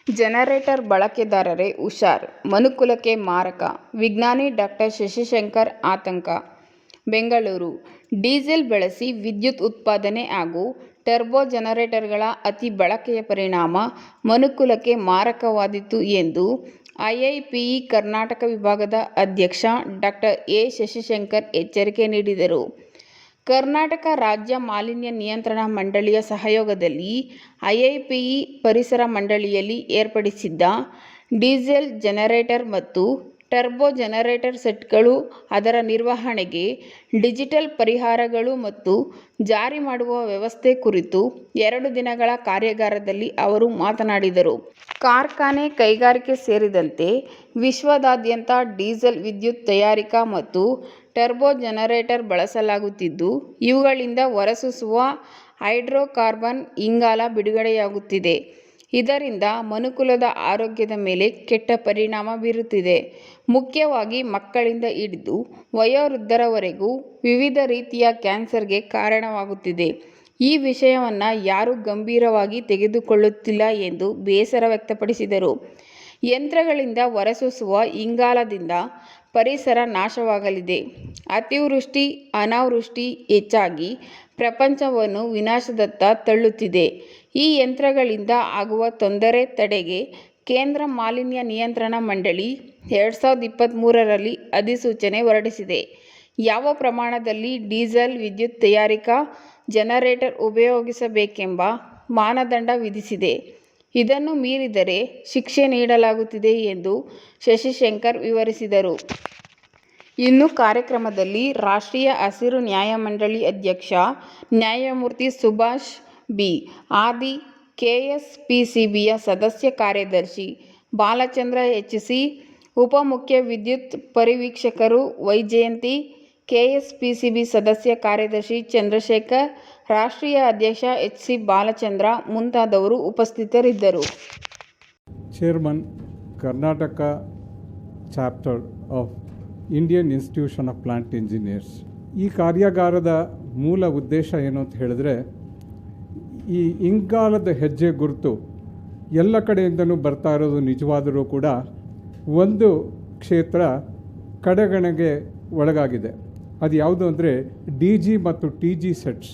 Generator ಬಳಕೆದಾರರೇ ಹುಷಾರ್, ಮನುಕುಲಕ್ಕೆ ಮಾರಕ. ವಿಜ್ಞಾನಿ ಡಾಕ್ಟರ್ ಶಶಿಶೇಖರ್ ಆತಂಕ. ಬೆಂಗಳೂರು: ಡೀಸೆಲ್ ಬಳಸಿ ವಿದ್ಯುತ್ ಉತ್ಪಾದನೆ ಹಾಗೂ ಟರ್ಬೊ ಜನರೇಟರ್ಗಳ ಅತಿ ಬಳಕೆಯ ಪರಿಣಾಮ ಮನುಕುಲಕ್ಕೆ ಮಾರಕವಾದೀತು ಎಂದು ಐಐಪಿಇ ಕರ್ನಾಟಕ ವಿಭಾಗದ ಅಧ್ಯಕ್ಷ ಡಾಕ್ಟರ್ ಎ. ಶಶಿಶೇಖರ್ ಎಚ್ಚರಿಕೆ ನೀಡಿದರು. ಕರ್ನಾಟಕ ರಾಜ್ಯ ಮಾಲಿನ್ಯ ನಿಯಂತ್ರಣ ಮಂಡಳಿಯ ಸಹಯೋಗದಲ್ಲಿ ಐಐಪಿಇ ಪರಿಸರ ಮಂಡಳಿಯಲ್ಲಿ ಏರ್ಪಡಿಸಿದ್ದ ಡೀಸೆಲ್ ಜನರೇಟರ್ ಮತ್ತು ಟರ್ಬೊ ಜನರೇಟರ್ ಸೆಟ್ಗಳು, ಅದರ ನಿರ್ವಹಣೆಗೆ ಡಿಜಿಟಲ್ ಪರಿಹಾರಗಳು ಮತ್ತು ಜಾರಿ ಮಾಡುವ ವ್ಯವಸ್ಥೆ ಕುರಿತು 2 ದಿನಗಳ ಕಾರ್ಯಾಗಾರದಲ್ಲಿ ಅವರು ಮಾತನಾಡಿದರು. ಕಾರ್ಖಾನೆ, ಕೈಗಾರಿಕೆ ಸೇರಿದಂತೆ ವಿಶ್ವದಾದ್ಯಂತ ಡೀಸೆಲ್ ವಿದ್ಯುತ್ ತಯಾರಿಕಾ ಮತ್ತು ಟರ್ಬೊ ಜನರೇಟರ್ ಬಳಸಲಾಗುತ್ತಿದ್ದು, ಇವುಗಳಿಂದ ಹೊರಸೂಸುವ ಹೈಡ್ರೋಕಾರ್ಬನ್ ಇಂಗಾಲ ಬಿಡುಗಡೆಯಾಗುತ್ತಿದೆ. ಇದರಿಂದ ಮನುಕುಲದ ಆರೋಗ್ಯದ ಮೇಲೆ ಕೆಟ್ಟ ಪರಿಣಾಮ ಬೀರುತ್ತಿದೆ. ಮುಖ್ಯವಾಗಿ ಮಕ್ಕಳಿಂದ ಹಿಡಿದು ವಯೋವೃದ್ಧರವರೆಗೂ ವಿವಿಧ ರೀತಿಯ ಕ್ಯಾನ್ಸರ್ಗೆ ಕಾರಣವಾಗುತ್ತಿದೆ. ಈ ವಿಷಯವನ್ನು ಯಾರೂ ಗಂಭೀರವಾಗಿ ತೆಗೆದುಕೊಳ್ಳುತ್ತಿಲ್ಲ ಎಂದು ಬೇಸರ ವ್ಯಕ್ತಪಡಿಸಿದರು. ಯಂತ್ರಗಳಿಂದ ಹೊರಸೂಸುವ ಇಂಗಾಲದಿಂದ ಪರಿಸರ ನಾಶವಾಗಲಿದೆ. ಅತಿವೃಷ್ಟಿ, ಅನಾವೃಷ್ಟಿ ಹೆಚ್ಚಾಗಿ ಪ್ರಪಂಚವನ್ನು ವಿನಾಶದತ್ತ ತಳ್ಳುತ್ತಿದೆ. ಈ ಯಂತ್ರಗಳಿಂದ ಆಗುವ ತೊಂದರೆ ತಡೆಗೆ ಕೇಂದ್ರ ಮಾಲಿನ್ಯ ನಿಯಂತ್ರಣ ಮಂಡಳಿ 2023ರಲ್ಲಿ ಅಧಿಸೂಚನೆ ಹೊರಡಿಸಿದೆ. ಯಾವ ಪ್ರಮಾಣದಲ್ಲಿ ಡೀಸೆಲ್ ವಿದ್ಯುತ್ ತಯಾರಿಕಾ ಜನರೇಟರ್ ಉಪಯೋಗಿಸಬೇಕೆಂಬ ಮಾನದಂಡ ವಿಧಿಸಿದೆ. ಇದನ್ನು ಮೀರಿದರೆ ಶಿಕ್ಷೆ ನೀಡಲಾಗುತ್ತದೆ ಎಂದು ಶಶಿಶೇಖರ್ ವಿವರಿಸಿದರು. ಇನ್ನು ಕಾರ್ಯಕ್ರಮದಲ್ಲಿ ರಾಷ್ಟ್ರೀಯ ಹಸಿರು ನ್ಯಾಯಮಂಡಳಿ ಅಧ್ಯಕ್ಷ ನ್ಯಾಯಮೂರ್ತಿ ಸುಭಾಷ್ ಬಿ. ಆದಿ, ಕೆಎಸ್ಪಿಸಿಬಿಯ ಸದಸ್ಯ ಕಾರ್ಯದರ್ಶಿ ಬಾಲಚಂದ್ರ ಎಚ್.ಸಿ, ಉಪಮುಖ್ಯ ವಿದ್ಯುತ್ ಪರಿವೀಕ್ಷಕರು ವೈಜಯಂತಿ, ಕೆಎಸ್ಪಿಸಿಬಿ ಸದಸ್ಯ ಕಾರ್ಯದರ್ಶಿ ಚಂದ್ರಶೇಖರ್, ರಾಷ್ಟ್ರೀಯ ಅಧ್ಯಕ್ಷ ಎಚ್.ಸಿ. ಬಾಲಚಂದ್ರ ಮುಂತಾದವರು ಉಪಸ್ಥಿತರಿದ್ದರು. Chairman, Karnataka chapter of Indian institution of plant engineers. ಈ ಕಾರ್ಯಾಗಾರದ ಮೂಲ ಉದ್ದೇಶ ಏನು ಅಂತ ಹೇಳಿದ್ರೆ, ಈ ಇಂಗಾಲದ ಹೆಜ್ಜೆ ಗುರುತು ಎಲ್ಲ ಕಡೆಯಿಂದನೂ ಬರ್ತಾ ಇರೋದು ನಿಜವಾದರೂ ಕೂಡ ಒಂದು ಕ್ಷೇತ್ರ ಕಡೆಗಣನೆಗೆ ಒಳಗಾಗಿದೆ. ಅದು ಯಾವುದು ಅಂದರೆ DG ಮತ್ತು TG ಸೆಟ್ಸ್.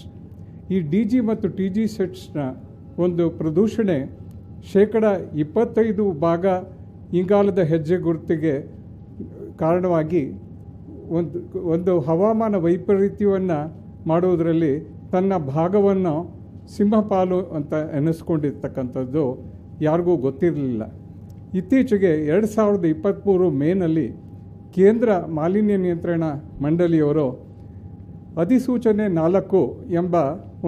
ಈ DG ಮತ್ತು TG ಸೆಟ್ಸ್ನ ಒಂದು ಪ್ರದೂಷಣೆ 25% ಇಂಗಾಲದ ಹೆಜ್ಜೆ ಗುರುತಿಗೆ ಕಾರಣವಾಗಿ ಒಂದು ಹವಾಮಾನ ವೈಪರೀತ್ಯವನ್ನು ಮಾಡುವುದರಲ್ಲಿ ತನ್ನ ಭಾಗವನ್ನು ಸಿಂಹಪಾಲು ಅಂತ ಎನಿಸ್ಕೊಂಡಿರ್ತಕ್ಕಂಥದ್ದು ಯಾರಿಗೂ ಗೊತ್ತಿರಲಿಲ್ಲ. ಇತ್ತೀಚೆಗೆ 2023 ಮೇನಲ್ಲಿ ಕೇಂದ್ರ ಮಾಲಿನ್ಯ ನಿಯಂತ್ರಣ ಮಂಡಳಿಯವರು ಅಧಿಸೂಚನೆ 4 ಎಂಬ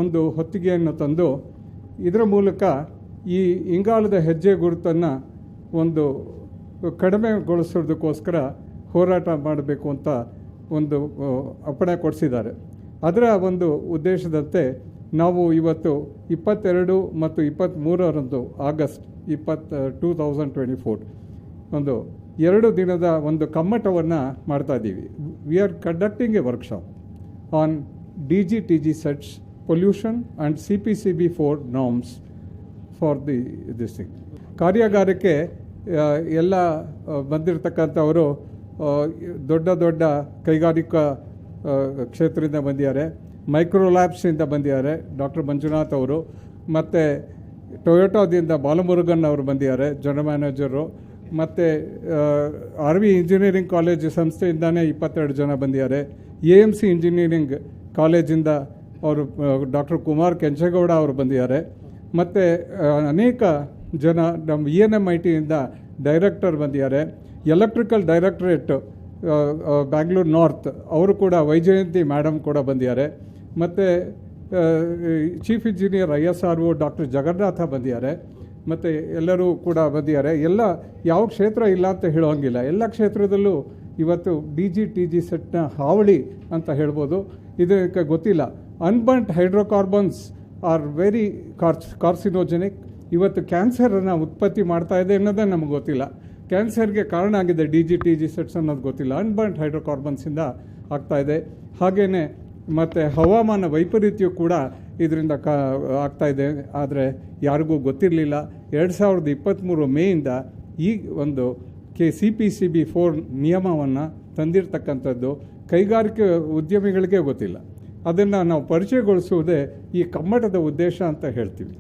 ಒಂದು ಹೊತ್ತಿಗೆಯನ್ನು ತಂದು ಇದರ ಮೂಲಕ ಈ ಇಂಗಾಲದ ಹೆಜ್ಜೆ ಗುರುತನ್ನು ಒಂದು ಕಡಿಮೆಗೊಳಿಸೋದಕ್ಕೋಸ್ಕರ ಹೋರಾಟ ಮಾಡಬೇಕು ಅಂತ ಒಂದು ಅಪ್ಪಣೆ ಕೊಡಿಸಿದ್ದಾರೆ. ಅದರ ಒಂದು ಉದ್ದೇಶದಂತೆ ನಾವು ಇವತ್ತು 22 ಮತ್ತು 23ರಂದು ಆಗಸ್ಟ್ 2024 ಒಂದು 2 ದಿನದ ಒಂದು ಕಮ್ಮಟವನ್ನು ಮಾಡ್ತಾ ಇದ್ದೀವಿ. We are conducting a workshop on DG TG sets, pollution and CPCB4 norms for this thing. ಕಾರ್ಯಾಗಾರಕ್ಕೆ ಎಲ್ಲ ಬಂದಿರತಕ್ಕಂಥವರು ದೊಡ್ಡ ದೊಡ್ಡ ಕೈಗಾರಿಕಾ ಕ್ಷೇತ್ರದಿಂದ ಬಂದಿದ್ದಾರೆ. ಮೈಕ್ರೋ ಲ್ಯಾಬ್ಸಿಂದ ಬಂದಿದ್ದಾರೆ ಡಾಕ್ಟರ್ ಮಂಜುನಾಥ್ ಅವರು, ಮತ್ತು ಟೊಯೋಟೋದಿಂದ ಬಾಲಮುರುಗನ್ ಅವರು ಬಂದಿದ್ದಾರೆ, ಜನರಲ್ ಮ್ಯಾನೇಜರು, ಮತ್ತು RV ಇಂಜಿನಿಯರಿಂಗ್ ಕಾಲೇಜ್ ಸಂಸ್ಥೆಯಿಂದಾನೇ 22 ಜನ ಬಂದಿದ್ದಾರೆ. AMC ಇಂಜಿನಿಯರಿಂಗ್ ಕಾಲೇಜಿಂದ ಅವರು ಡಾಕ್ಟರ್ ಕುಮಾರ್ ಕೆಂಚೇಗೌಡ ಅವರು ಬಂದಿದ್ದಾರೆ. ಮತ್ತು ಅನೇಕ ಜನ ನಮ್ಮ ENMITಯಿಂದ ಡೈರೆಕ್ಟರ್ ಬಂದಿದ್ದಾರೆ. ಎಲೆಕ್ಟ್ರಿಕಲ್ ಡೈರೆಕ್ಟರೇಟ್ ಬ್ಯಾಂಗ್ಳೂರು ನಾರ್ತ್ ಅವರು ಕೂಡ ವೈಜಯಂತಿ ಮೇಡಮ್ ಕೂಡ ಬಂದಿದ್ದಾರೆ. ಮತ್ತು chief engineer ISRO doctor Jagannath ಬಂದಿದ್ದಾರೆ. ಮತ್ತು ಎಲ್ಲರೂ ಕೂಡ ಬಂದಿದ್ದಾರೆ. ಎಲ್ಲ ಯಾವ ಕ್ಷೇತ್ರ ಇಲ್ಲ ಅಂತ ಹೇಳೋಂಗಿಲ್ಲ, ಎಲ್ಲ ಕ್ಷೇತ್ರದಲ್ಲೂ ಇವತ್ತು DG TG ಸೆಟ್ನ ಹಾವಳಿ ಅಂತ ಹೇಳ್ಬೋದು. ಇದಕ್ಕೆ ಗೊತ್ತಿಲ್ಲ, ಅನ್ಬರ್ನ್ಡ್ ಹೈಡ್ರೋಕಾರ್ಬನ್ಸ್ ಆರ್ ವೆರಿ ಕಾರ್ಸಿನೋಜೆನಿಕ್. ಇವತ್ತು ಕ್ಯಾನ್ಸರನ್ನು ಉತ್ಪತ್ತಿ ಮಾಡ್ತಾ ಇದೆ ಅನ್ನೋದೇ ನಮಗೆ ಗೊತ್ತಿಲ್ಲ. ಕ್ಯಾನ್ಸರ್ಗೆ ಕಾರಣ ಆಗಿದೆ DG TG ಸೆಟ್ಸ್ ಅನ್ನೋದು ಗೊತ್ತಿಲ್ಲ. ಅನ್ಬರ್ನ್ಡ್ ಹೈಡ್ರೋಕಾರ್ಬನ್ಸಿಂದ ಆಗ್ತಾಯಿದೆ. ಹಾಗೆಯೇ ಮತ್ತು ಹವಾಮಾನ ವೈಪರೀತ್ಯ ಕೂಡ ಇದರಿಂದ ಆಗ್ತಾ ಇದೆ. ಆದರೆ ಯಾರಿಗೂ ಗೊತ್ತಿರಲಿಲ್ಲ. 2023 ಮೇಯಿಂದ ಈ ಒಂದು CPCB IV ನಿಯಮವನ್ನು ತಂದಿರತಕ್ಕಂಥದ್ದು ಕೈಗಾರಿಕೆ ಉದ್ಯಮಿಗಳಿಗೆ ಗೊತ್ತಿಲ್ಲ. ಅದನ್ನು ನಾವು ಪರಿಚಯಗೊಳಿಸುವುದೇ ಈ ಕಮ್ಮಟದ ಉದ್ದೇಶ ಅಂತ ಹೇಳ್ತೀವಿ.